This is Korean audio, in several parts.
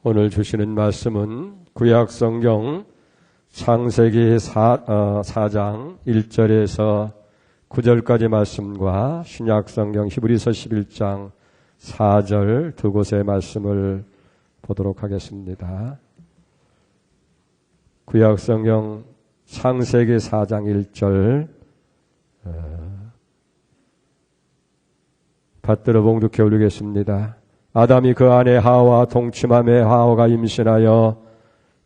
오늘 주시는 말씀은 구약성경 창세기 4장 1절에서 9절까지 말씀과 신약성경 히브리서 11장 4절 두 곳의 말씀을 보도록 하겠습니다. 구약성경 창세기 4장 1절 받들어 봉독해 올리겠습니다. 아담이 그 아내 하와와 동침함에 하와가 임신하여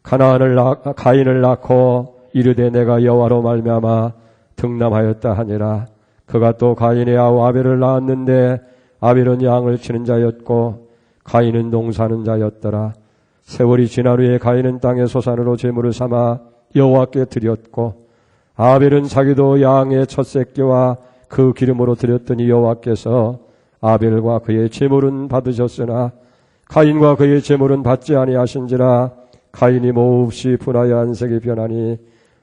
가인을 낳고 이르되 내가 여호와로 말미암아 등남하였다 하니라. 그가 또 가인의 아우 아벨을 낳았는데 아벨은 양을 치는 자였고 가인은 농사하는 자였더라. 세월이 지난 후에 가인은 땅의 소산으로 제물을 삼아 여호와께 드렸고 아벨은 자기도 양의 첫 새끼와 그 기름으로 드렸더니 여호와께서 아벨과 그의 제물은 받으셨으나 가인과 그의 제물은 받지 아니하신지라. 가인이 몹시 분하여 안색이 변하니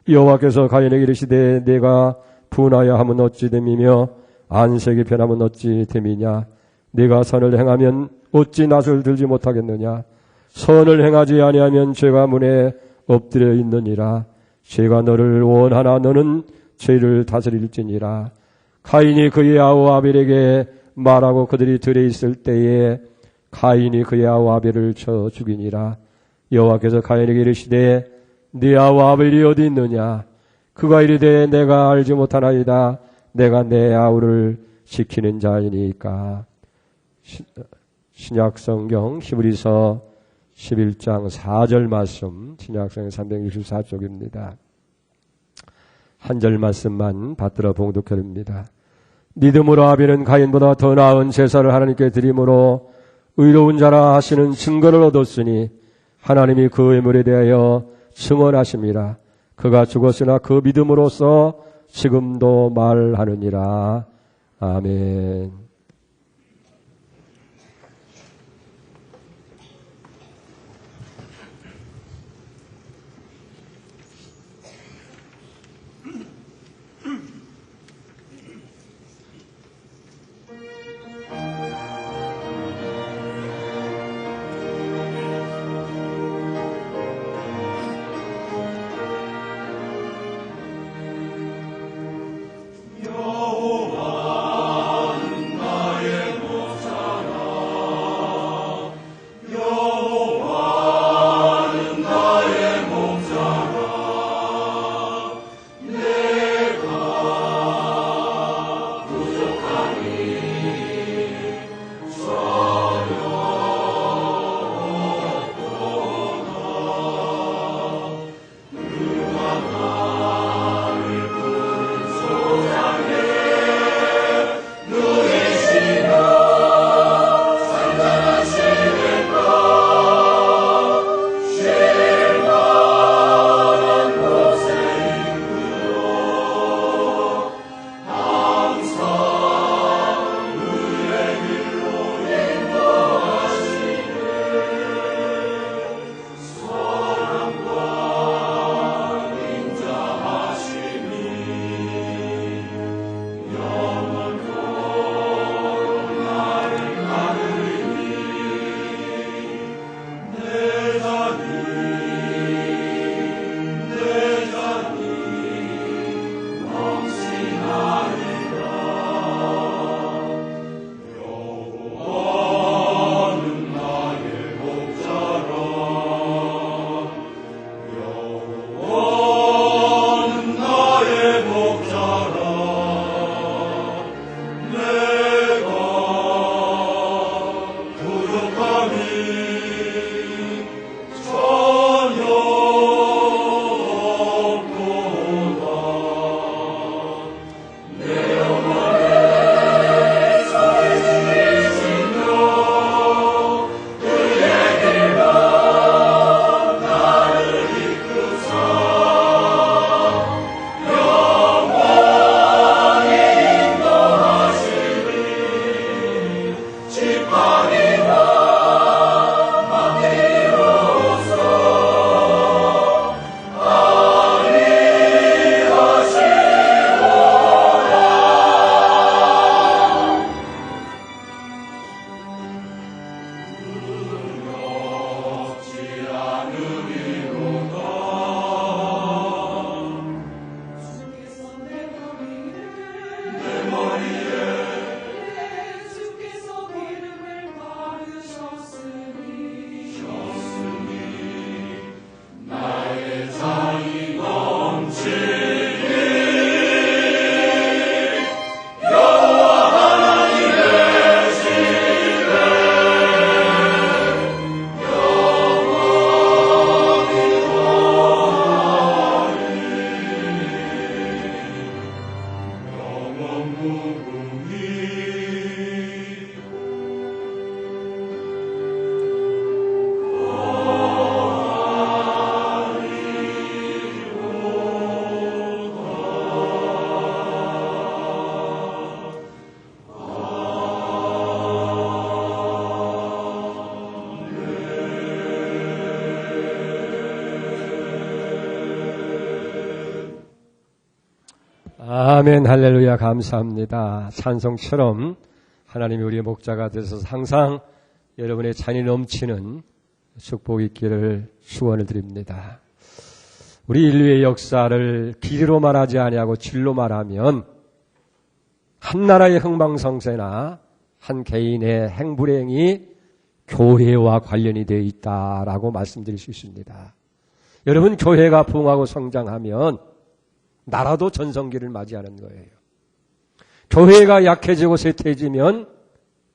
여호와께서 가인에게 이르시되 내가 분하여 하면 어찌 됨이며 안색이 변하면 어찌 됨이냐. 네가 선을 행하면 어찌 낫을 들지 못하겠느냐. 선을 행하지 아니하면 죄가 문에 엎드려 있느니라. 죄가 너를 원하나 너는 죄를 다스릴지니라. 가인이 그의 아우 아벨에게 말하고 그들이 들에 있을 때에 가인이 그의 아우 아벨을 쳐 죽이니라. 여호와께서 가인에게 이르시되 네 아우 아벨이 어디 있느냐. 그가 이르되 내가 알지 못하나이다. 내가 내 아우를 지키는 자이니까. 신약성경 히브리서 11장 4절 말씀, 신약성경 364쪽입니다. 한 절 말씀만 받들어 봉독해드립니다. 믿음으로 아벨은 가인보다 더 나은 제사를 하나님께 드림으로 의로운 자라 하시는 증거를 얻었으니 하나님이 그 의물에 대하여 증언하심이라. 그가 죽었으나 그 믿음으로써 지금도 말하느니라. 아멘. 여호와 아멘, 할렐루야, 감사합니다. 찬송처럼 하나님이 우리의 목자가 되셔서 항상 여러분의 잔이 넘치는 축복이 있기를 축원을 드립니다. 우리 인류의 역사를 길이로 말하지 아니하고 질로 말하면 한 나라의 흥망성쇠나 한 개인의 행불행이 교회와 관련이 되어 있다라고 말씀드릴 수 있습니다. 여러분, 교회가 부흥하고 성장하면 나라도 전성기를 맞이하는 거예요. 교회가 약해지고 쇠퇴해지면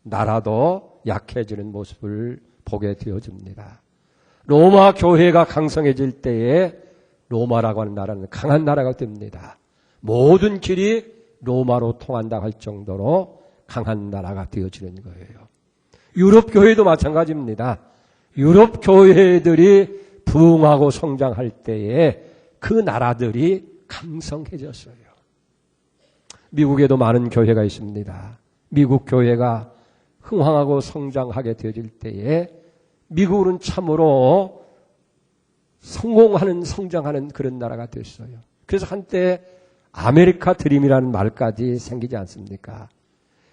나라도 약해지는 모습을 보게 되어집니다. 로마 교회가 강성해질 때에 로마라고 하는 나라는 강한 나라가 됩니다. 모든 길이 로마로 통한다 할 정도로 강한 나라가 되어지는 거예요. 유럽 교회도 마찬가지입니다. 유럽 교회들이 부흥하고 성장할 때에 그 나라들이 강성해졌어요. 미국에도 많은 교회가 있습니다. 미국 교회가 흥황하고 성장하게 되어질 때에 미국은 참으로 성장하는 그런 나라가 됐어요. 그래서 한때 아메리카 드림이라는 말까지 생기지 않습니까?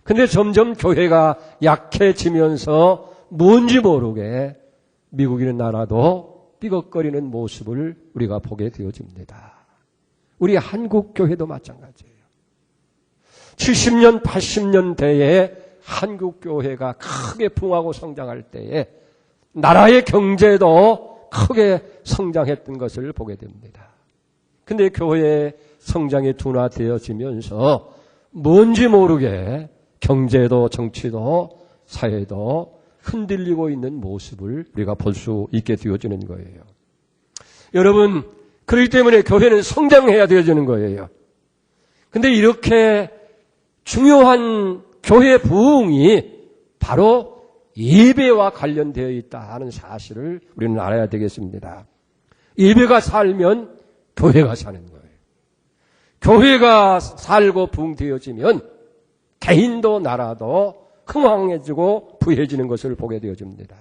근데 점점 교회가 약해지면서 뭔지 모르게 미국이라는 나라도 삐걱거리는 모습을 우리가 보게 되어집니다. 우리 한국 교회도 마찬가지예요. 70년, 80년대에 한국 교회가 크게 부흥하고 성장할 때에 나라의 경제도 크게 성장했던 것을 보게 됩니다. 근데 교회의 성장이 둔화되어지면서 뭔지 모르게 경제도 정치도 사회도 흔들리고 있는 모습을 우리가 볼 수 있게 되어지는 거예요. 여러분, 그렇기 때문에 교회는 성장해야 되어지는 거예요. 근데 이렇게 중요한 교회 부흥이 바로 예배와 관련되어 있다는 사실을 우리는 알아야 되겠습니다. 예배가 살면 교회가 사는 거예요. 교회가 살고 부흥되어지면 개인도 나라도 흥황해지고 부해지는 것을 보게 되어집니다.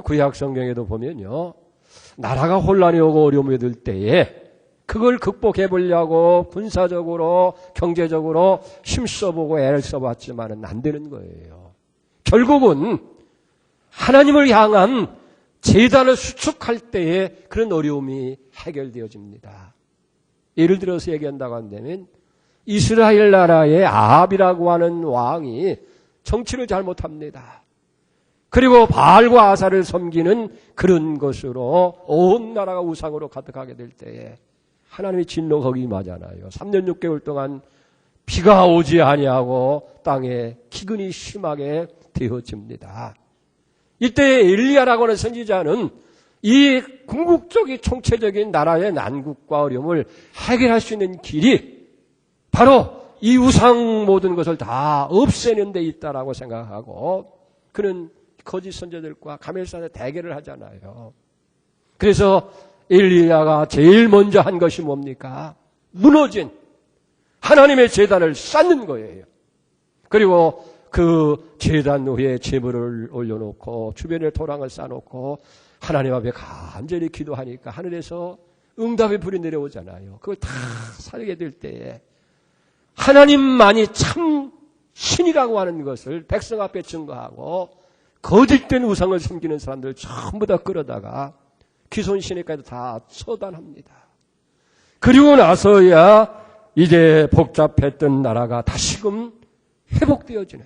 구약 성경에도 보면요, 나라가 혼란이 오고 어려움이 들 때에 그걸 극복해 보려고 군사적으로 경제적으로 힘써보고 애를 써봤지만은 안 되는 거예요. 결국은 하나님을 향한 제단을 수축할 때에 그런 어려움이 해결되어집니다. 예를 들어서 얘기한다고 한다면 이스라엘 나라의 아합이라고 하는 왕이 정치를 잘못합니다. 그리고 바알과 아사를 섬기는 그런 것으로 온 나라가 우상으로 가득하게 될 때에 하나님의 진노가 거기 임하잖아요. 3년 6개월 동안 비가 오지 아니하고 땅에 기근이 심하게 되어집니다. 이때 엘리야라고 하는 선지자는 이 궁극적인 총체적인 나라의 난국과 어려움을 해결할 수 있는 길이 바로 이 우상 모든 것을 다 없애는 데 있다라고 생각하고 그는 거짓 선지자들과 가멜산에 대결을 하잖아요. 그래서 엘리야가 제일 먼저 한 것이 뭡니까? 무너진 하나님의 제단을 쌓는 거예요. 그리고 그 제단 위에 제물을 올려놓고 주변에 도랑을 쌓아놓고 하나님 앞에 간절히 기도하니까 하늘에서 응답의 불이 내려오잖아요. 그걸 다 살게 될 때에 하나님만이 참 신이라고 하는 것을 백성 앞에 증거하고 거짓된 우상을 섬기는 사람들 전부 다 끌어다가 기손신에까지 다 처단합니다. 그리고 나서야 이제 복잡했던 나라가 다시금 회복되어지는,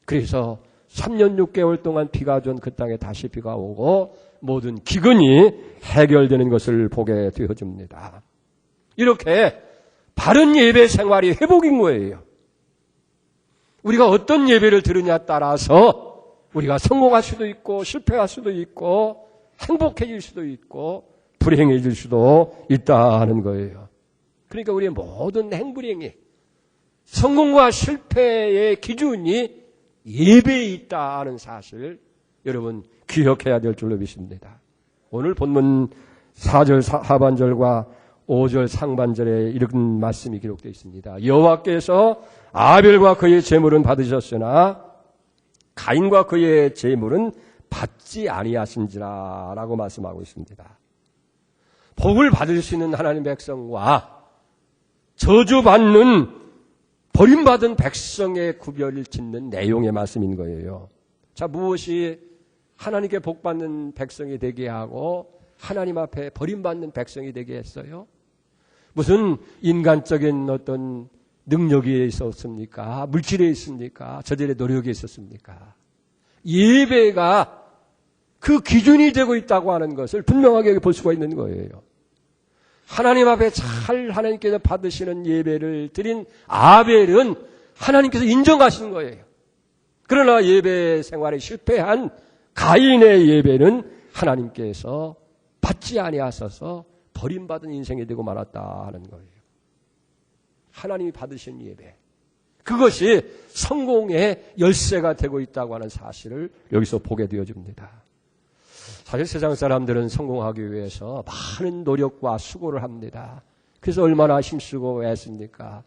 그래서 3년 6개월 동안 비가 준 그 땅에 다시 비가 오고 모든 기근이 해결되는 것을 보게 되어집니다. 이렇게 바른 예배 생활이 회복인 거예요. 우리가 어떤 예배를 들으냐에 따라서 우리가 성공할 수도 있고 실패할 수도 있고 행복해질 수도 있고 불행해질 수도 있다는 거예요. 그러니까 우리의 모든 행불행이 성공과 실패의 기준이 예배에 있다는 사실을 여러분 기억해야 될 줄로 믿습니다. 오늘 본문 4절 하반절과 5절 상반절에 이런 말씀이 기록되어 있습니다. 여호와께서 아벨과 그의 제물은 받으셨으나 가인과 그의 제물은 받지 아니하신지라 라고 말씀하고 있습니다. 복을 받을 수 있는 하나님의 백성과 저주받는 버림받은 백성의 구별을 짓는 내용의 말씀인 거예요. 자, 무엇이 하나님께 복받는 백성이 되게 하고 하나님 앞에 버림받는 백성이 되게 했어요? 무슨 인간적인 어떤 능력이 있었습니까? 물질에 있습니까? 저들의 노력이 있었습니까? 예배가 그 기준이 되고 있다고 하는 것을 분명하게 볼 수가 있는 거예요. 하나님 앞에 잘 하나님께서 받으시는 예배를 드린 아벨은 하나님께서 인정하신 거예요. 그러나 예배 생활에 실패한 가인의 예배는 하나님께서 받지 아니하셔서 버림받은 인생이 되고 말았다 하는 거예요. 하나님이 받으신 예배, 그것이 성공의 열쇠가 되고 있다고 하는 사실을 여기서 보게 되어집니다. 사실 세상 사람들은 성공하기 위해서 많은 노력과 수고를 합니다. 그래서 얼마나 힘쓰고 애씁니까?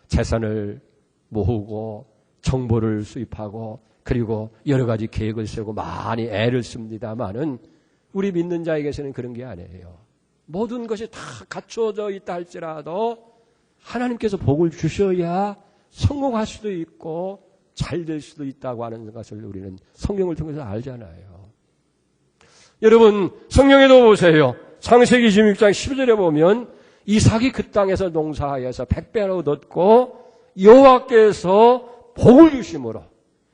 재산을 모으고 정보를 수입하고 그리고 여러 가지 계획을 세우고 많이 애를 씁니다만은 우리 믿는 자에게서는 그런 게 아니에요. 모든 것이 다 갖춰져 있다 할지라도 하나님께서 복을 주셔야 성공할 수도 있고 잘 될 수도 있다고 하는 것을 우리는 성경을 통해서 알잖아요. 여러분, 성경에도 보세요. 창세기 26장 12절에 보면 이삭이 그 땅에서 농사하여서 100배로 얻고 여호와께서 복을 주심으로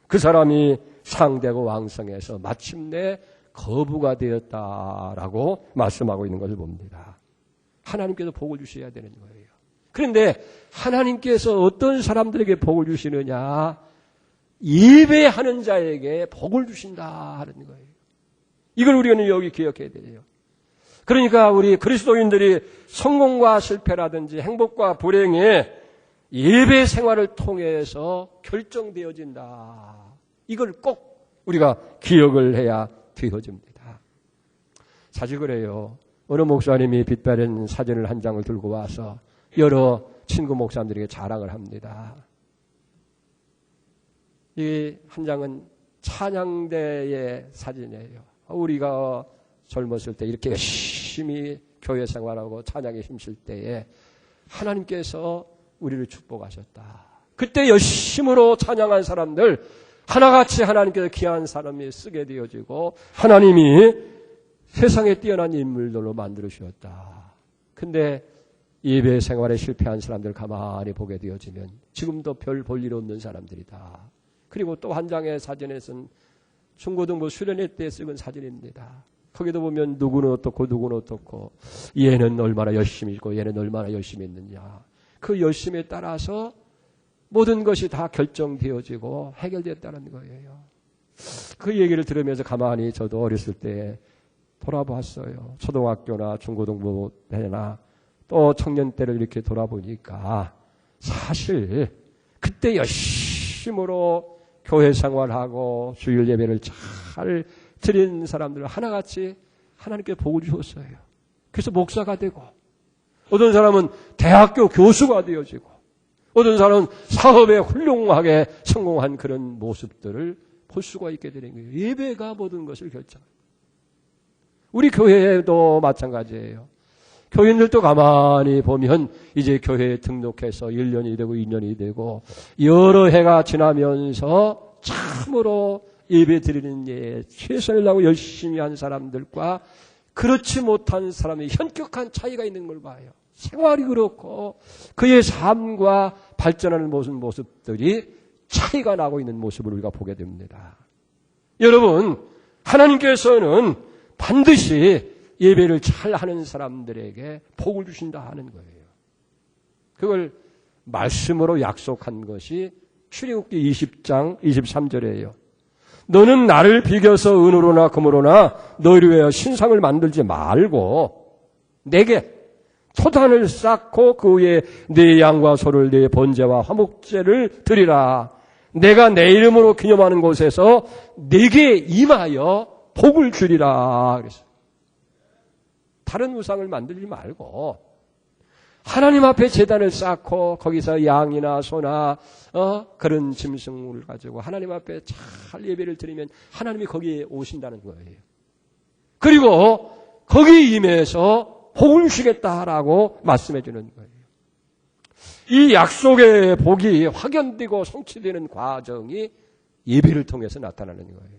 그 사람이 상대고 왕성해서 마침내 거부가 되었다라고 말씀하고 있는 것을 봅니다. 하나님께서 복을 주셔야 되는 거예요. 그런데 하나님께서 어떤 사람들에게 복을 주시느냐? 예배하는 자에게 복을 주신다 하는 거예요. 이걸 우리는 여기 기억해야 돼요. 그러니까 우리 그리스도인들이 성공과 실패라든지 행복과 불행에 예배 생활을 통해서 결정되어진다. 이걸 꼭 우리가 기억을 해야 되어집니다. 사실 그래요. 어느 목사님이 빛바랜 사진을 한 장을 들고 와서 여러 친구 목사님들에게 자랑을 합니다. 이 한 장은 찬양대의 사진이에요. 우리가 젊었을 때 이렇게 열심히 교회 생활하고 찬양에 힘쓸 때에 하나님께서 우리를 축복하셨다. 그때 열심으로 찬양한 사람들 하나같이 하나님께서 귀한 사람이 쓰게 되어지고 하나님이 세상에 뛰어난 인물들로 만들어 주셨다. 근데 예배 생활에 실패한 사람들 가만히 보게 되어지면 지금도 별 볼 일 없는 사람들이다. 그리고 또 한 장의 사진에서는 중고등부 수련회 때 찍은 사진입니다. 거기도 보면 누구는 어떻고 누구는 어떻고 얘는 얼마나 열심히 있고 얘는 얼마나 열심히 했느냐. 그 열심에 따라서 모든 것이 다 결정되어지고 해결되었다는 거예요. 그 얘기를 들으면서 가만히 저도 어렸을 때 돌아봤어요. 초등학교나 중고등부 때나 또 청년 때를 이렇게 돌아보니까 사실 그때 열심으로 교회 생활하고 주일 예배를 잘 드린 사람들 하나같이 하나님께 복을 주셨어요. 그래서 목사가 되고 어떤 사람은 대학교 교수가 되어지고 어떤 사람은 사업에 훌륭하게 성공한 그런 모습들을 볼 수가 있게 되는 거예요. 예배가 모든 것을 결정합니다. 우리 교회도 마찬가지예요. 교인들도 가만히 보면 이제 교회에 등록해서 1년이 되고 2년이 되고 여러 해가 지나면서 참으로 예배 드리는 예 최선을 다하고 열심히 한 사람들과 그렇지 못한 사람의 현격한 차이가 있는 걸 봐요. 생활이 그렇고 그의 삶과 발전하는 모습들이 차이가 나고 있는 모습을 우리가 보게 됩니다. 여러분, 하나님께서는 반드시 예배를 잘 하는 사람들에게 복을 주신다 하는 거예요. 그걸 말씀으로 약속한 것이 출애굽기 20장 23절이에요. 너는 나를 비겨서 은으로나 금으로나 너희를 위하여 신상을 만들지 말고 내게 토단을 쌓고 그 위에 네 양과 소를 네 번제와 화목제를 드리라. 내가 내 이름으로 기념하는 곳에서 네게 임하여 복을 주리라. 그랬어요. 다른 우상을 만들지 말고 하나님 앞에 제단을 쌓고 거기서 양이나 소나 그런 짐승을 가지고 하나님 앞에 잘 예배를 드리면 하나님이 거기에 오신다는 거예요. 그리고 거기에 임해서 복을 주시겠다라고 말씀해 주는 거예요. 이 약속의 복이 확연되고 성취되는 과정이 예배를 통해서 나타나는 거예요.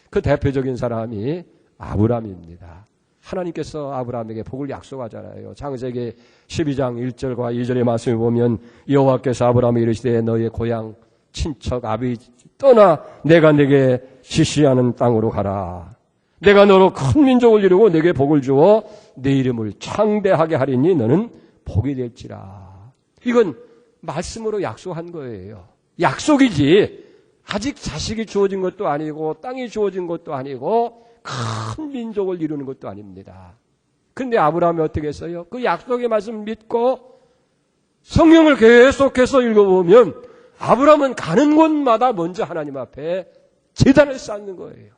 그 대표적인 사람이 아브라함입니다. 하나님께서 아브라함에게 복을 약속하잖아요. 창세기 12장 1절과 2절의 말씀을 보면 여호와께서 아브라함에게 이르시되 너의 고향 친척 아비집 떠나 내가 내게 지시하는 땅으로 가라. 내가 너로 큰 민족을 이루고 내게 복을 주어 내 이름을 창대하게 하리니 너는 복이 될지라. 이건 말씀으로 약속한 거예요. 약속이지 아직 자식이 주어진 것도 아니고 땅이 주어진 것도 아니고 큰 민족을 이루는 것도 아닙니다. 그런데 아브라함이 어떻게 했어요? 그 약속의 말씀을 믿고 성경을 계속해서 읽어보면 아브라함은 가는 곳마다 먼저 하나님 앞에 제단을 쌓는 거예요.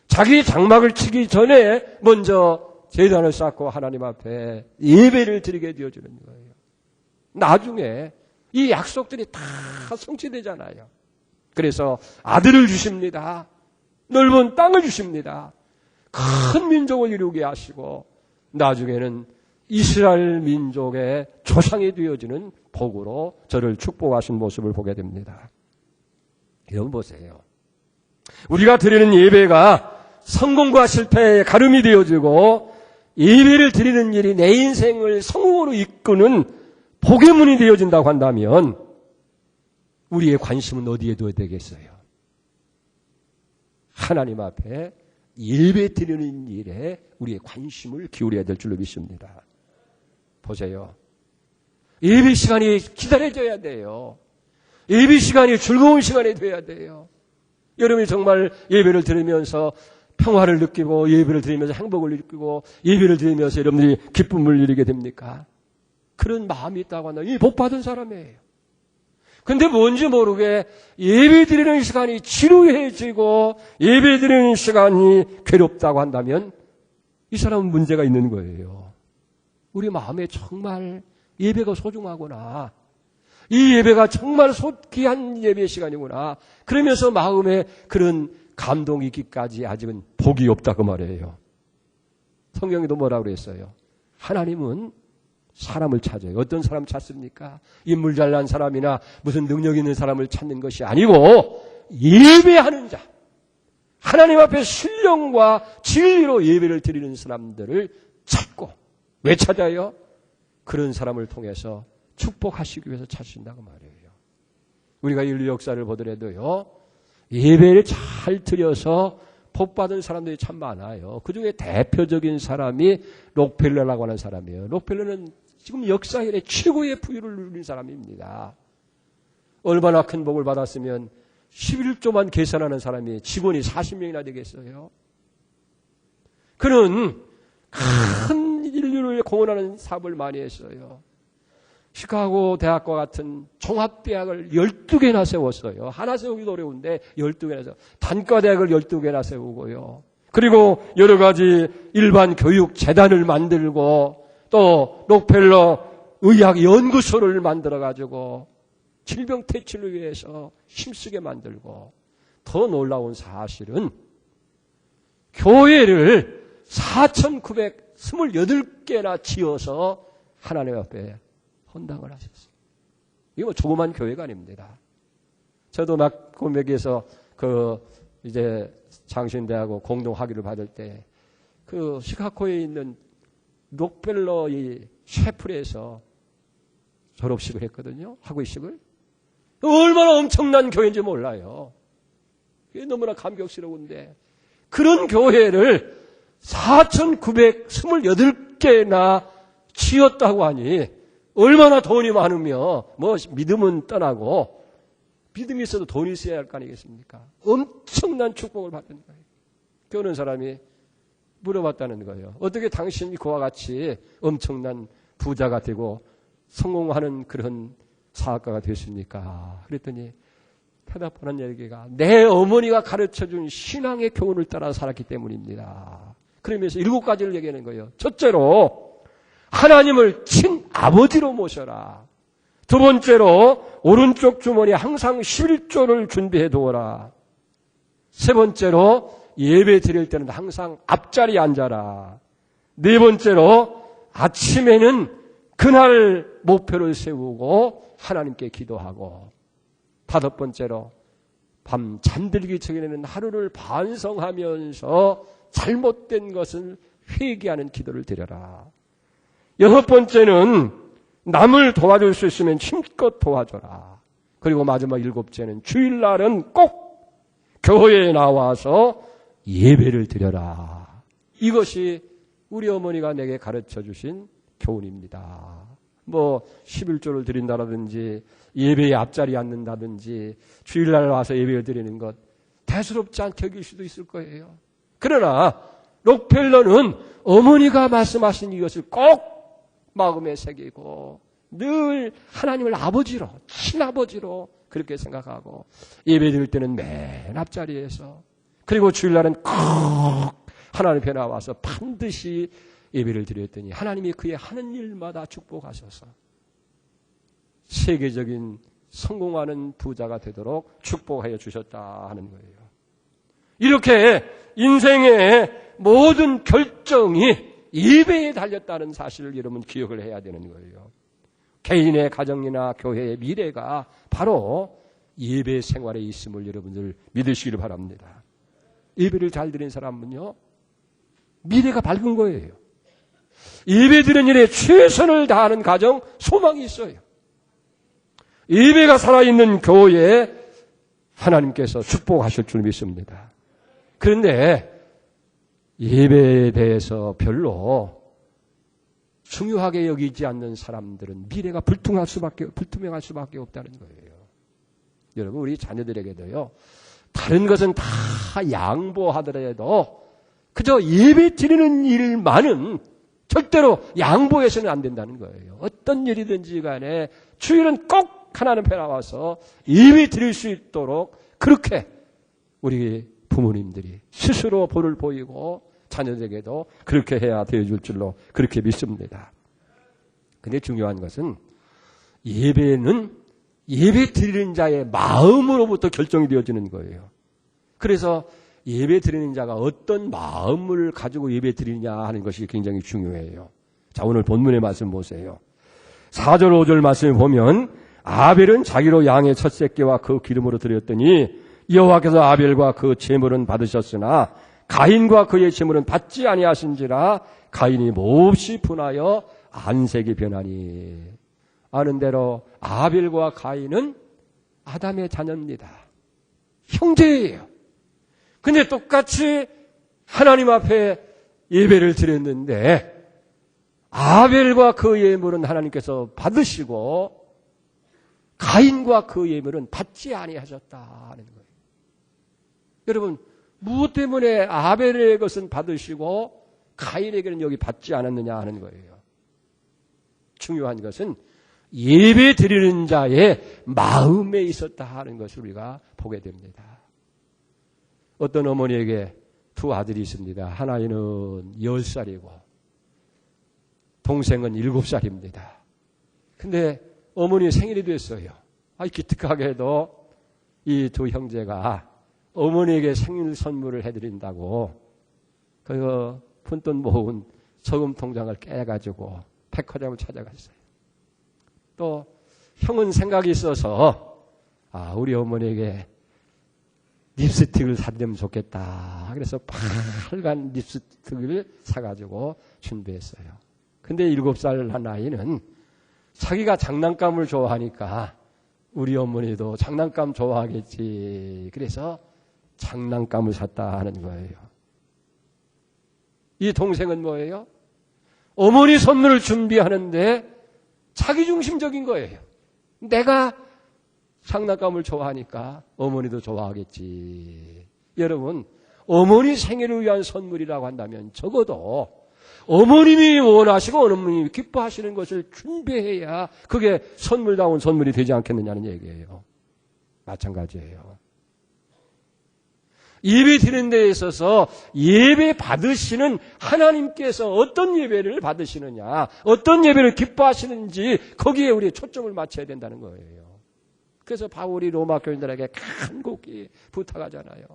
자기 장막을 치기 전에 먼저 제단을 쌓고 하나님 앞에 예배를 드리게 되어주는 거예요. 나중에 이 약속들이 다 성취되잖아요. 그래서 아들을 주십니다. 넓은 땅을 주십니다. 큰 민족을 이루게 하시고 나중에는 이스라엘 민족의 조상이 되어지는 복으로 저를 축복하신 모습을 보게 됩니다. 여러분 보세요. 우리가 드리는 예배가 성공과 실패의 가름이 되어지고 예배를 드리는 일이 내 인생을 성공으로 이끄는 복의 문이 되어진다고 한다면 우리의 관심은 어디에 둬야 되겠어요? 하나님 앞에 예배 드리는 일에 우리의 관심을 기울여야 될 줄로 믿습니다. 보세요. 예배 시간이 기다려져야 돼요. 예배 시간이 즐거운 시간이 돼야 돼요. 여러분이 정말 예배를 드리면서 평화를 느끼고 예배를 드리면서 행복을 느끼고 예배를 드리면서 여러분들이 기쁨을 누리게 됩니까? 그런 마음이 있다고 한다면 이 복받은 사람이에요. 근데 뭔지 모르게 예배 드리는 시간이 지루해지고 예배 드리는 시간이 괴롭다고 한다면 이 사람은 문제가 있는 거예요. 우리 마음에 정말 예배가 소중하구나. 이 예배가 정말 귀한 예배 시간이구나. 그러면서 마음에 그런 감동이 있기까지 아직은 복이 없다고 말이에요. 성경에도 뭐라고 그랬어요? 하나님은 사람을 찾아요. 어떤 사람 찾습니까? 인물 잘난 사람이나 무슨 능력 있는 사람을 찾는 것이 아니고 예배하는 자. 하나님 앞에 신령과 진리로 예배를 드리는 사람들을 찾고 왜 찾아요? 그런 사람을 통해서 축복하시기 위해서 찾으신다고 말이에요. 우리가 인류 역사를 보더라도요. 예배를 잘 드려서 복받은 사람들이 참 많아요. 그중에 대표적인 사람이 록펠러라고 하는 사람이에요. 록펠러는 지금 역사 이래 최고의 부유를 누린 사람입니다. 얼마나 큰 복을 받았으면 11조만 계산하는 사람이 직원이 40명이나 되겠어요. 그는 큰 인류를 공헌하는 사업을 많이 했어요. 시카고 대학과 같은 종합대학을 12개나 세웠어요. 하나 세우기도 어려운데 12개나 세우고 단과대학을 12개나 세우고요. 그리고 여러 가지 일반 교육 재단을 만들고 또 록펠러 의학연구소를 만들어가지고 질병 퇴치를 위해서 힘쓰게 만들고 더 놀라운 사실은 교회를 4,928개나 지어서 하나님 앞에 헌당을 하셨어요. 이거 조그만 교회가 아닙니다. 저도 막 고백에서 이제 장신대하고 공동 학위를 받을 때 그 시카고에 있는 록펠러 이 셰프에서 졸업식을 했거든요. 학위식을. 얼마나 엄청난 교회인지 몰라요. 그게 너무나 감격스러운데 그런 교회를 4,928개나 지었다고 하니 얼마나 돈이 많으며 뭐 믿음은 떠나고 믿음이 있어도 돈이 있어야 할 거 아니겠습니까? 엄청난 축복을 받은 거예요. 그러는 사람이 물어봤다는 거예요. 어떻게 당신이 그와 같이 엄청난 부자가 되고 성공하는 그런 사업가가 됐습니까? 그랬더니 대답하는 얘기가 내 어머니가 가르쳐준 신앙의 교훈을 따라 살았기 때문입니다. 그러면서 7가지를 얘기하는 거예요. 첫째로 하나님을 친아버지로 모셔라. 두 번째로 오른쪽 주머니에 항상 11조를 준비해 두어라. 세 번째로 예배 드릴 때는 항상 앞자리에 앉아라. 네 번째로 아침에는 그날 목표를 세우고 하나님께 기도하고, 5번째로 밤 잠들기 전에는 하루를 반성하면서 잘못된 것을 회개하는 기도를 드려라. 6번째는 남을 도와줄 수 있으면 힘껏 도와줘라. 그리고 마지막 7째는 주일날은 꼭 교회에 나와서 예배를 드려라. 이것이 우리 어머니가 내게 가르쳐 주신 교훈입니다. 11조를 드린다라든지 예배에 앞자리에 앉는다든지 주일날 와서 예배를 드리는 것 대수롭지 않게 여길 수도 있을 거예요. 그러나 록펠러는 어머니가 말씀하신 이것을 꼭 마음에 새기고 늘 하나님을 아버지로, 친아버지로 그렇게 생각하고 예배 드릴 때는 맨 앞자리에서, 그리고 주일날은 꼭 하나님 앞에 나와서 반드시 예배를 드렸더니 하나님이 그의 하는 일마다 축복하셔서 세계적인 성공하는 부자가 되도록 축복하여 주셨다 하는 거예요. 이렇게 인생의 모든 결정이 예배에 달렸다는 사실을 여러분 기억을 해야 되는 거예요. 개인의 가정이나 교회의 미래가 바로 예배 생활에 있음을 여러분들 믿으시기를 바랍니다. 예배를 잘 드린 사람은요, 미래가 밝은 거예요. 예배 드리는 일에 최선을 다하는 가정, 소망이 있어요. 예배가 살아있는 교회에 하나님께서 축복하실 줄 믿습니다. 그런데 예배에 대해서 별로 중요하게 여기지 않는 사람들은 미래가 불투명할 수밖에 없다는 거예요. 여러분, 우리 자녀들에게도요, 다른 것은 다 양보하더라도 그저 예배 드리는 일만은 절대로 양보해서는 안 된다는 거예요. 어떤 일이든지 간에 주일은 꼭 하나님 앞에 나와서 예배 드릴 수 있도록 그렇게 우리 부모님들이 스스로 본을 보이고 자녀들에게도 그렇게 해야 되어줄 줄로 그렇게 믿습니다. 근데 중요한 것은 예배는 예배 드리는 자의 마음으로부터 결정이 되어지는 거예요. 그래서 예배 드리는 자가 어떤 마음을 가지고 예배 드리냐 하는 것이 굉장히 중요해요. 자, 오늘 본문의 말씀 보세요. 4절 5절 말씀을 보면 아벨은 자기로 양의 첫 새끼와 그 기름으로 드렸더니 여호와께서 아벨과 그 제물은 받으셨으나 가인과 그의 제물은 받지 아니하신지라 가인이 몹시 분하여 안색이 변하니. 아는 대로 아벨과 가인은 아담의 자녀입니다. 형제예요. 근데 똑같이 하나님 앞에 예배를 드렸는데 아벨과 그 예물은 하나님께서 받으시고 가인과 그 예물은 받지 아니하셨다 하는 거예요. 여러분, 무엇 때문에 아벨의 것은 받으시고 가인에게는 여기 받지 않았느냐 하는 거예요. 중요한 것은 예배 드리는 자의 마음에 있었다 하는 것을 우리가 보게 됩니다. 어떤 어머니에게 두 아들이 있습니다. 하나는 10살이고 동생은 7살입니다. 근데 어머니 생일이 됐어요. 기특하게도 이 두 형제가 어머니에게 생일 선물을 해드린다고 그 푼돈 모은 저금 통장을 깨가지고 백화점을 찾아갔어요. 또 형은 생각이 있어서 우리 어머니에게 립스틱을 사드리면 좋겠다. 그래서 빨간 립스틱을 사가지고 준비했어요. 근데 7살 한 아이는 자기가 장난감을 좋아하니까 우리 어머니도 장난감 좋아하겠지. 그래서 장난감을 샀다 하는 거예요. 이 동생은 뭐예요? 어머니 선물을 준비하는데 자기중심적인 거예요. 내가 장난감을 좋아하니까 어머니도 좋아하겠지. 여러분, 어머니 생일을 위한 선물이라고 한다면 적어도 어머님이 원하시고 어머님이 기뻐하시는 것을 준비해야 그게 선물다운 선물이 되지 않겠느냐는 얘기예요. 마찬가지예요. 예배 드리는 데에 있어서 예배 받으시는 하나님께서 어떤 예배를 받으시느냐, 어떤 예배를 기뻐하시는지 거기에 우리의 초점을 맞춰야 된다는 거예요. 그래서 바울이 로마 교인들에게 간곡히 부탁하잖아요.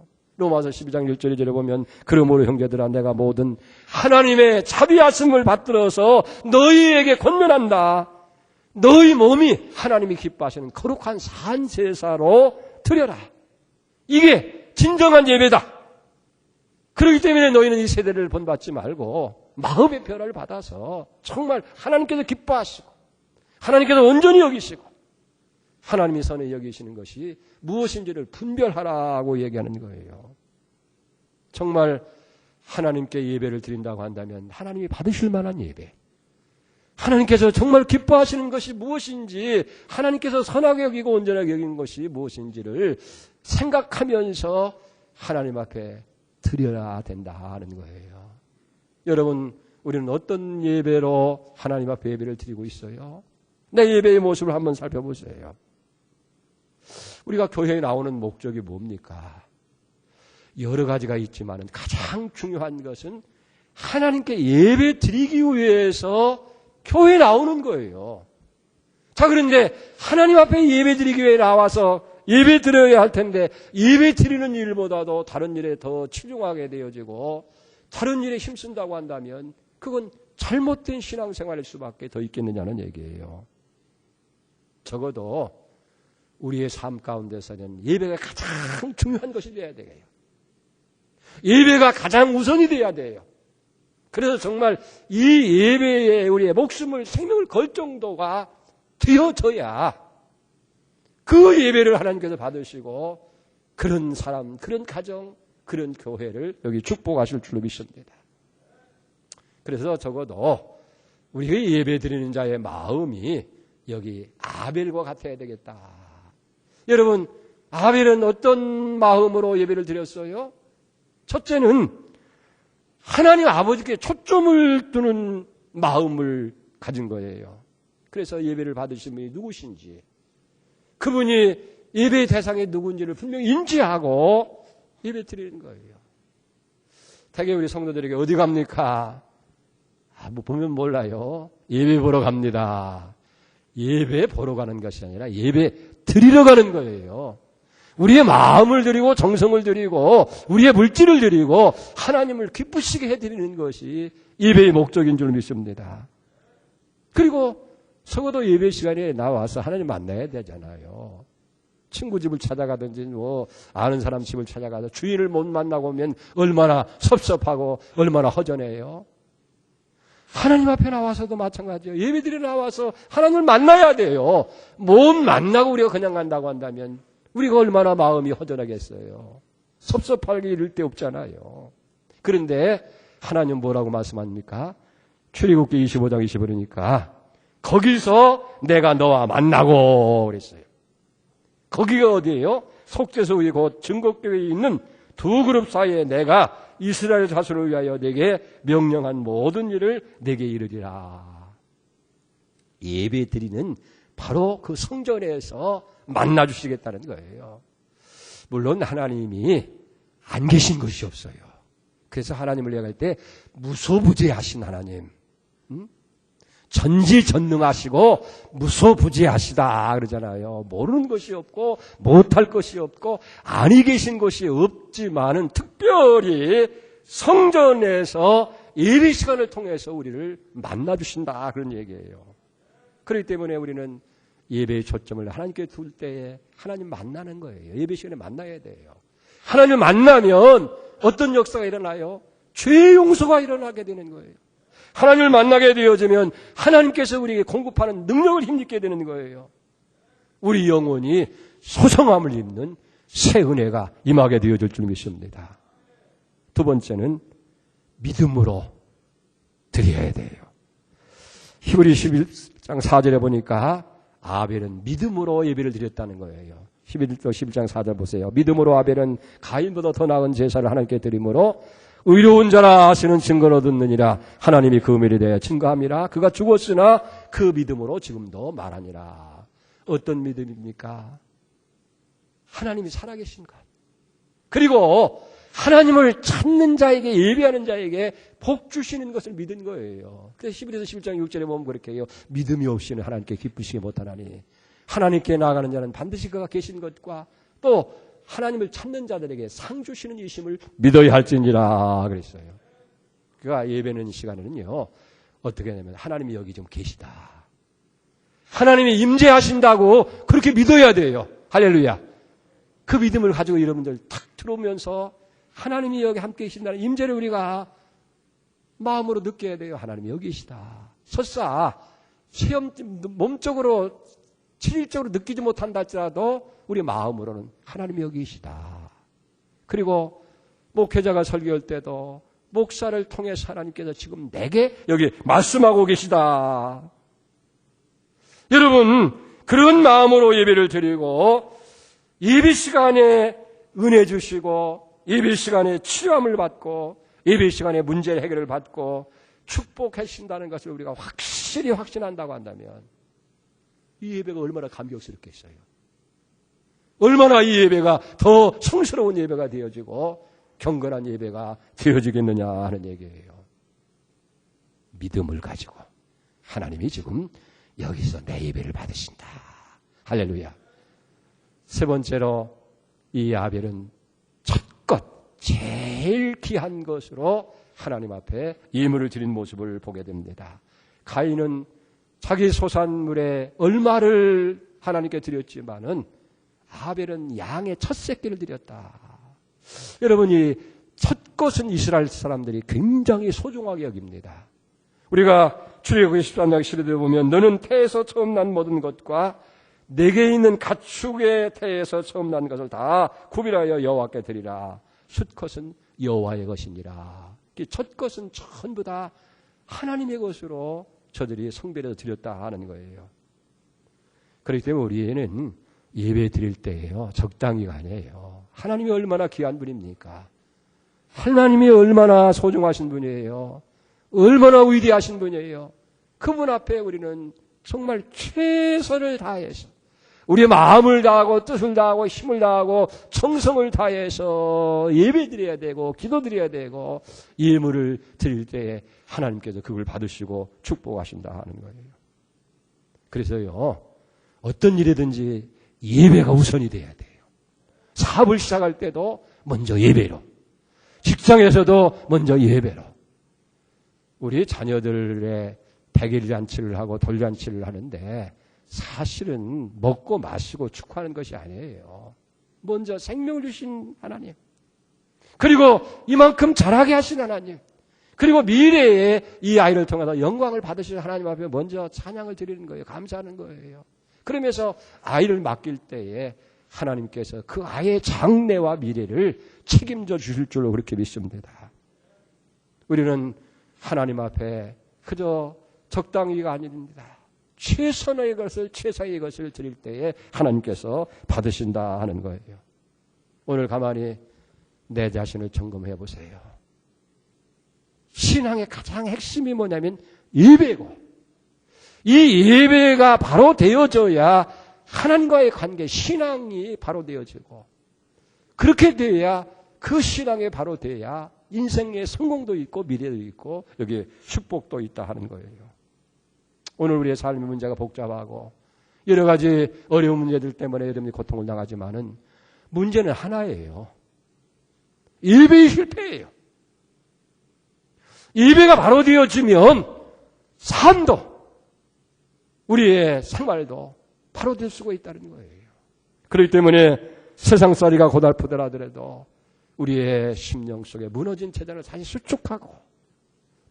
로마서 12장 1절 2절에 보면 그러므로 형제들아 내가 모든 하나님의 자비하심을 받들어서 너희에게 권면한다. 너희 몸이 하나님이 기뻐하시는 거룩한 산제사로 드려라. 이게 진정한 예배다. 그렇기 때문에 너희는 이 세대를 본받지 말고 마음의 변화를 받아서 정말 하나님께서 기뻐하시고 하나님께서 온전히 여기시고 하나님이 선에 여기시는 것이 무엇인지를 분별하라고 얘기하는 거예요. 정말 하나님께 예배를 드린다고 한다면 하나님이 받으실 만한 예배, 하나님께서 정말 기뻐하시는 것이 무엇인지, 하나님께서 선하게 여기고 온전하게 여기는 것이 무엇인지를 생각하면서 하나님 앞에 드려야 된다는 거예요. 여러분, 우리는 어떤 예배로 하나님 앞에 예배를 드리고 있어요? 내 예배의 모습을 한번 살펴보세요. 우리가 교회에 나오는 목적이 뭡니까? 여러 가지가 있지만 가장 중요한 것은 하나님께 예배 드리기 위해서 교회에 나오는 거예요. 자, 그런데 하나님 앞에 예배 드리기 위해 나와서 예배 드려야 할 텐데 예배 드리는 일보다도 다른 일에 더 치중하게 되어지고 다른 일에 힘쓴다고 한다면 그건 잘못된 신앙생활일 수밖에 더 있겠느냐는 얘기예요. 적어도 우리의 삶 가운데서는 예배가 가장 중요한 것이 되어야 돼요. 예배가 가장 우선이 되어야 돼요. 그래서 정말 이 예배에 우리의 목숨을, 생명을 걸 정도가 되어져야 그 예배를 하나님께서 받으시고 그런 사람, 그런 가정, 그런 교회를 여기 축복하실 줄로 믿습니다. 그래서 적어도 우리의 예배 드리는 자의 마음이 여기 아벨과 같아야 되겠다. 여러분, 아벨은 어떤 마음으로 예배를 드렸어요? 첫째는 하나님 아버지께 초점을 두는 마음을 가진 거예요. 그래서 예배를 받으신 분이 누구신지, 그분이 예배의 대상이 누군지를 분명히 인지하고 예배 드리는 거예요. 대개 우리 성도들에게 어디 갑니까? 뭐 보면 몰라요. 예배 보러 갑니다. 예배 보러 가는 것이 아니라 예배 드리러 가는 거예요. 우리의 마음을 드리고 정성을 드리고 우리의 물질을 드리고 하나님을 기쁘시게 해드리는 것이 예배의 목적인 줄 믿습니다. 그리고 적어도 예배 시간에 나와서 하나님 만나야 되잖아요. 친구 집을 찾아가든지 뭐 아는 사람 집을 찾아가서 주인을 못 만나고 오면 얼마나 섭섭하고 얼마나 허전해요. 하나님 앞에 나와서도 마찬가지예요. 예배드리러 나와서 하나님을 만나야 돼요. 못 만나고 우리가 그냥 간다고 한다면 우리가 얼마나 마음이 허전하겠어요. 섭섭하게 이를 데 없잖아요. 그런데 하나님 뭐라고 말씀합니까? 출애굽기 25장 20절이니까 거기서 내가 너와 만나고 그랬어요. 거기가 어디예요? 속죄소의 곧 증거교회에 있는 두 그룹 사이에 내가 이스라엘 자손을 위하여 내게 명령한 모든 일을 내게 이르리라. 예배 드리는 바로 그 성전에서 만나 주시겠다는 거예요. 물론 하나님이 안 계신 것이 없어요. 그래서 하나님을 얘기할 때 무소부재하신 하나님, 전지전능하시고 무소부재하시다 그러잖아요. 모르는 것이 없고 못할 것이 없고 아니 계신 것이 없지만은 특별히 성전에서 예배 시간을 통해서 우리를 만나주신다 그런 얘기예요. 그렇기 때문에 우리는 예배의 초점을 하나님께 둘 때에 하나님 만나는 거예요. 예배 시간에 만나야 돼요. 하나님을 만나면 어떤 역사가 일어나요? 죄의 용서가 일어나게 되는 거예요. 하나님을 만나게 되어지면 하나님께서 우리에게 공급하는 능력을 힘입게 되는 거예요. 우리 영혼이 소성함을 입는 새 은혜가 임하게 되어질 줄 믿습니다. 두 번째는 믿음으로 드려야 돼요. 히브리 11장 4절에 보니까 아벨은 믿음으로 예배를 드렸다는 거예요. 11장 4절 보세요. 믿음으로 아벨은 가인보다 더 나은 제사를 하나님께 드림으로 의로운 자라 하시는 증거를 얻었느니라. 하나님이 그 미래에 대해 증거함이라. 그가 죽었으나 그 믿음으로 지금도 말하니라. 어떤 믿음입니까? 하나님이 살아계신 것. 그리고 하나님을 찾는 자에게, 예배하는 자에게 복 주시는 것을 믿은 거예요. 그래서 히브리서 11장 6절에 보면 그렇게 해요. 믿음이 없이는 하나님께 기쁘시게 못하나니 하나님께 나아가는 자는 반드시 그가 계신 것과 또 하나님을 찾는 자들에게 상 주시는 이심을 믿어야 할지니라 그랬어요. 그러니까 예배는 시간에는요, 어떻게 하냐면 하나님이 여기 좀 계시다. 하나님이 임재하신다고 그렇게 믿어야 돼요. 할렐루야. 그 믿음을 가지고 여러분들 탁 들어오면서 하나님이 여기 함께 계신다는 임재를 우리가 마음으로 느껴야 돼요. 하나님이 여기 계시다. 설사 체험, 몸적으로, 실질적으로 느끼지 못한다 할지라도 우리 마음으로는 하나님이 여기 계시다. 그리고 목회자가 설교할 때도 목사를 통해서 하나님께서 지금 내게 여기 말씀하고 계시다. 여러분, 그런 마음으로 예배를 드리고 예배 시간에 은혜 주시고 예배 시간에 치료함을 받고 예배 시간에 문제 해결을 받고 축복하신다는 것을 우리가 확실히 확신한다고 한다면 이 예배가 얼마나 감격스럽겠어요. 얼마나 이 예배가 더 성스러운 예배가 되어지고 경건한 예배가 되어지겠느냐 하는 얘기예요. 믿음을 가지고 하나님이 지금 여기서 내 예배를 받으신다. 할렐루야. 세 번째로 이 아벨은 첫것 제일 귀한 것으로 하나님 앞에 예물을 드린 모습을 보게 됩니다. 가인은 자기 소산물의 얼마를 하나님께 드렸지만은 아벨은 양의 첫 새끼를 드렸다. 여러분이 첫 것은 이스라엘 사람들이 굉장히 소중하게 여깁니다. 우리가 출애굽기 13장 11절에 보면 너는 태에서 처음 난 모든 것과 내게 있는 가축의 태에서 처음 난 것을 다 구별하여 여호와께 드리라. 숫것은 여호와의 것이니라. 첫 것은 전부 다 하나님의 것으로 저들이 성별해서 드렸다 하는 거예요. 그렇기 때문에 우리는 예배 드릴 때예요. 적당히가 아니에요. 하나님이 얼마나 귀한 분입니까? 하나님이 얼마나 소중하신 분이에요. 얼마나 위대하신 분이에요. 그분 앞에 우리는 정말 최선을 다해서 우리의 마음을 다하고 뜻을 다하고 힘을 다하고 정성을 다해서 예배 드려야 되고 기도 드려야 되고 예물을 드릴 때에 하나님께서 그걸 받으시고 축복하신다 하는 거예요. 그래서요, 어떤 일이든지 예배가 우선이 돼야 돼요. 사업을 시작할 때도 먼저 예배로, 직장에서도 먼저 예배로. 우리 자녀들의 백일잔치를 하고 돌잔치를 하는데 사실은 먹고 마시고 축하하는 것이 아니에요. 먼저 생명을 주신 하나님, 그리고 이만큼 자라게 하신 하나님, 그리고 미래에 이 아이를 통해서 영광을 받으실 하나님 앞에 먼저 찬양을 드리는 거예요. 감사하는 거예요. 그러면서 아이를 맡길 때에 하나님께서 그 아이의 장래와 미래를 책임져 주실 줄로 그렇게 믿습니다. 우리는 하나님 앞에 그저 적당히가 아닙니다. 최선의 것을, 최상의 것을 드릴 때에 하나님께서 받으신다 하는 거예요. 오늘 가만히 내 자신을 점검해 보세요. 신앙의 가장 핵심이 뭐냐면 예배고, 이 예배가 바로 되어져야 하나님과의 관계, 신앙이 바로 되어지고, 그렇게 돼야 그 신앙이 바로 돼야 인생의 성공도 있고 미래도 있고 여기 축복도 있다 하는 거예요. 오늘 우리의 삶의 문제가 복잡하고 여러 가지 어려운 문제들 때문에 여러분이 고통을 당하지만은 문제는 하나예요. 예배의 실패예요. 예배가 바로 되어지면 삶도 우리의 생활도 바로 될 수가 있다는 거예요. 그렇기 때문에 세상살이가 고달프더라 하더라도 우리의 심령 속에 무너진 재단을 다시 수축하고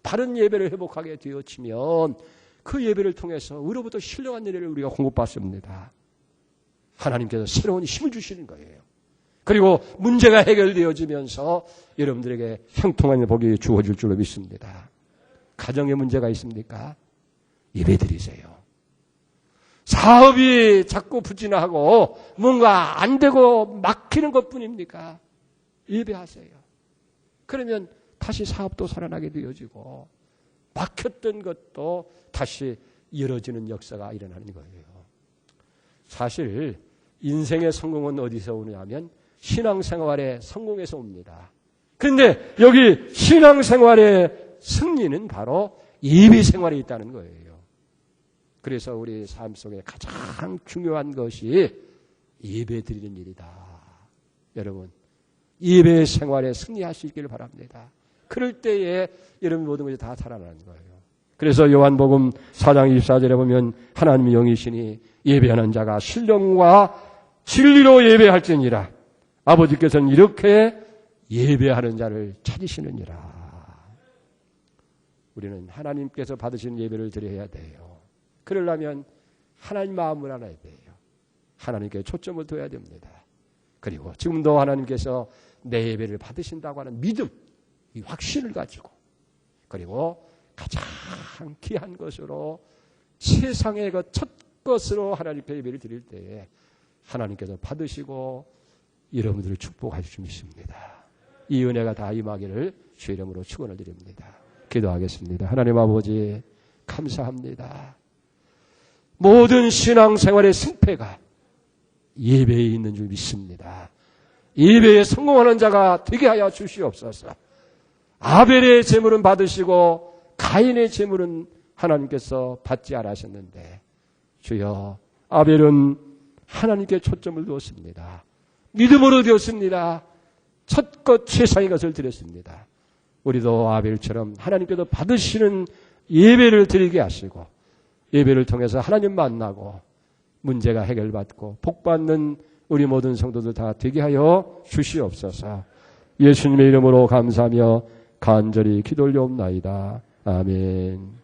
바른 예배를 회복하게 되어지면 그 예배를 통해서 의로부터 신령한 예배를 우리가 공급받습니다. 하나님께서 새로운 힘을 주시는 거예요. 그리고 문제가 해결되어지면서 여러분들에게 형통한 복이 주어질 줄로 믿습니다. 가정에 문제가 있습니까? 예배 드리세요. 사업이 자꾸 부진하고 뭔가 안 되고 막히는 것뿐입니까? 예배하세요. 그러면 다시 사업도 살아나게 되어지고 막혔던 것도 다시 열어지는 역사가 일어나는 거예요. 사실 인생의 성공은 어디서 오느냐면 신앙생활의 성공에서 옵니다. 그런데 여기 신앙생활의 승리는 바로 예배생활에 있다는 거예요. 그래서 우리 삶 속에 가장 중요한 것이 예배 드리는 일이다. 여러분, 예배 생활에 승리할 수 있기를 바랍니다. 그럴 때에 여러분 모든 것이 다 살아나는 거예요. 그래서 요한복음 4장 24절에 보면 하나님의 영이시니 예배하는 자가 신령과 진리로 예배할지니라. 아버지께서는 이렇게 예배하는 자를 찾으시느니라. 우리는 하나님께서 받으신 예배를 드려야 돼요. 그러려면 하나님 마음을 알아야 돼요. 하나님께 초점을 둬야 됩니다. 그리고 지금도 하나님께서 내 예배를 받으신다고 하는 믿음, 이 확신을 가지고, 그리고 가장 귀한 것으로 세상의 그 첫 것으로 하나님께 예배를 드릴 때에 하나님께서 받으시고 여러분들을 축복하실 줄 믿습니다. 이 은혜가 다 임하기를 주의 이름으로 축원을 드립니다. 기도하겠습니다. 하나님 아버지 감사합니다. 모든 신앙생활의 승패가 예배에 있는 줄 믿습니다. 예배에 성공하는 자가 되게 하여 주시옵소서. 아벨의 제물은 받으시고 가인의 제물은 하나님께서 받지 않으셨는데 주여, 아벨은 하나님께 초점을 두었습니다. 믿음으로 되었습니다. 첫것 최상의 것을 드렸습니다. 우리도 아벨처럼 하나님께서 받으시는 예배를 드리게 하시고 예배를 통해서 하나님 만나고 문제가 해결받고 복받는 우리 모든 성도들 다 되게 하여 주시옵소서. 예수님의 이름으로 감사하며 간절히 기도 올려옵나이다. 아멘.